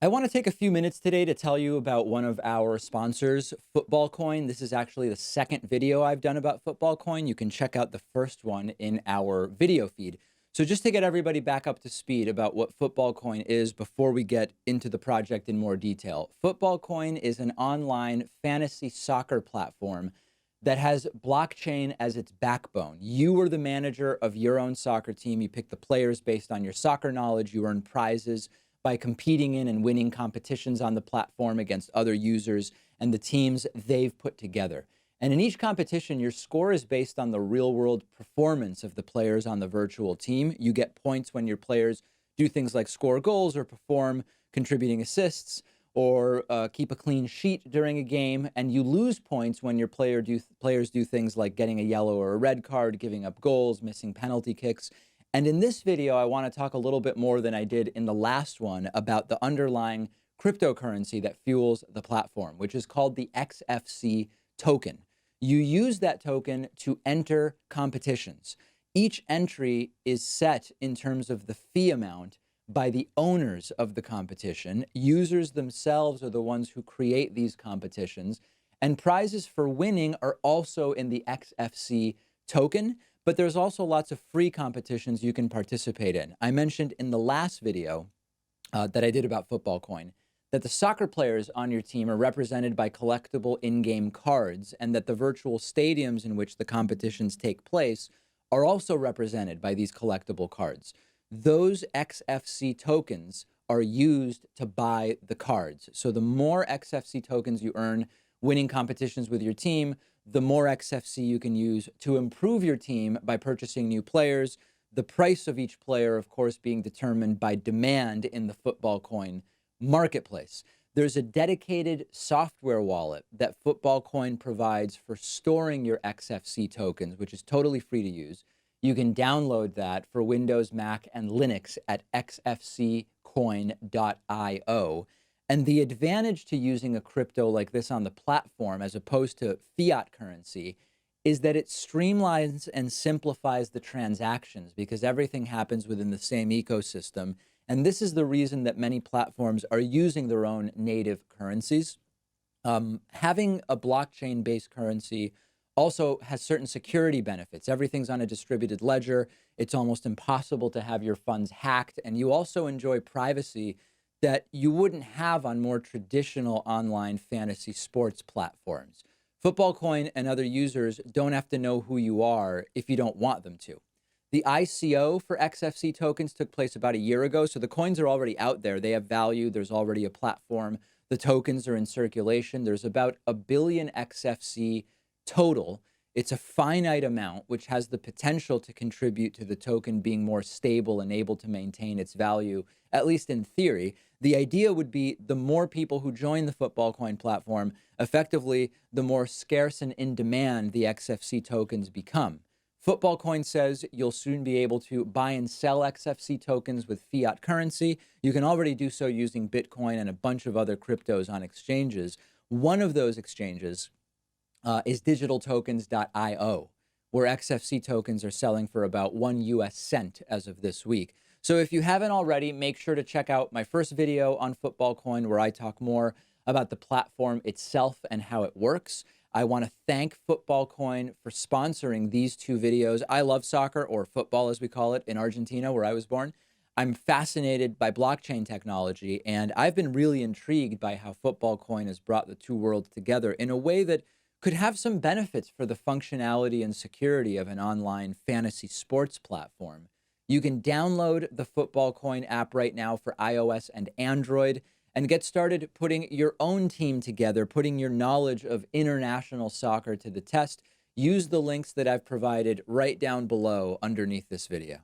I want to take a few minutes today to tell you about one of our sponsors, FootballCoin. This is actually the second video I've done about FootballCoin. You can check out the first one in our video feed. So just to get everybody back up to speed about what FootballCoin is before we get into the project in more detail. FootballCoin is an online fantasy soccer platform that has blockchain as its backbone. You are the manager of your own soccer team. You pick the players based on your soccer knowledge. You earn prizes by competing in and winning competitions on the platform against other users and the teams they've put together. And in each competition, your score is based on the real-world performance of the players on the virtual team. You get points when your players do things like score goals or perform contributing assists or keep a clean sheet during a game. And you lose points when your players do things like getting a yellow or a red card, giving up goals, missing penalty kicks. And in this video, I want to talk a little bit more than I did in the last one about the underlying cryptocurrency that fuels the platform, which is called the XFC token. You use that token to enter competitions. Each entry is set in terms of the fee amount by the owners of the competition. Users themselves are the ones who create these competitions, and prizes for winning are also in the XFC token. But there's also lots of free competitions you can participate in. I mentioned in the last video that I did about FootballCoin that the soccer players on your team are represented by collectible in-game cards, and that the virtual stadiums in which the competitions take place are also represented by these collectible cards. Those XFC tokens are used to buy the cards. So the more XFC tokens you earn winning competitions with your team, the more XFC you can use to improve your team by purchasing new players. The price of each player, of course, being determined by demand in the FootballCoin marketplace. There's a dedicated software wallet that FootballCoin provides for storing your XFC tokens, which is totally free to use. You can download that for Windows, Mac, and Linux at xfccoin.io. And the advantage to using a crypto like this on the platform, as opposed to fiat currency, is that it streamlines and simplifies the transactions because everything happens within the same ecosystem. And this is the reason that many platforms are using their own native currencies. Having a blockchain-based currency also has certain security benefits. Everything's on a distributed ledger. It's almost impossible to have your funds hacked. And you also enjoy privacy that you wouldn't have on more traditional online fantasy sports platforms. FootballCoin and other users don't have to know who you are if you don't want them to. The ICO for XFC tokens took place about a year ago, so the coins are already out there. They have value. There's already a platform. The tokens are in circulation. There's about 1 billion XFC total. It's a finite amount, which has the potential to contribute to the token being more stable and able to maintain its value, at least in theory. The idea would be the more people who join the FootballCoin platform, effectively, the more scarce and in demand the XFC tokens become. FootballCoin says you'll soon be able to buy and sell XFC tokens with fiat currency. You can already do so using Bitcoin and a bunch of other cryptos on exchanges. One of those exchanges is digitaltokens.io, where XFC tokens are selling for about 1 US cent as of this week. So if you haven't already, make sure to check out my first video on FootballCoin, where I talk more about the platform itself and how it works. I want to thank FootballCoin for sponsoring these two videos. I love soccer, or football as we call it in Argentina, where I was born. I'm fascinated by blockchain technology, and I've been really intrigued by how FootballCoin has brought the two worlds together in a way that could have some benefits for the functionality and security of an online fantasy sports platform. You can download the FootballCoin app right now for iOS and Android and get started putting your own team together, putting your knowledge of international soccer to the test. Use the links that I've provided right down below underneath this video.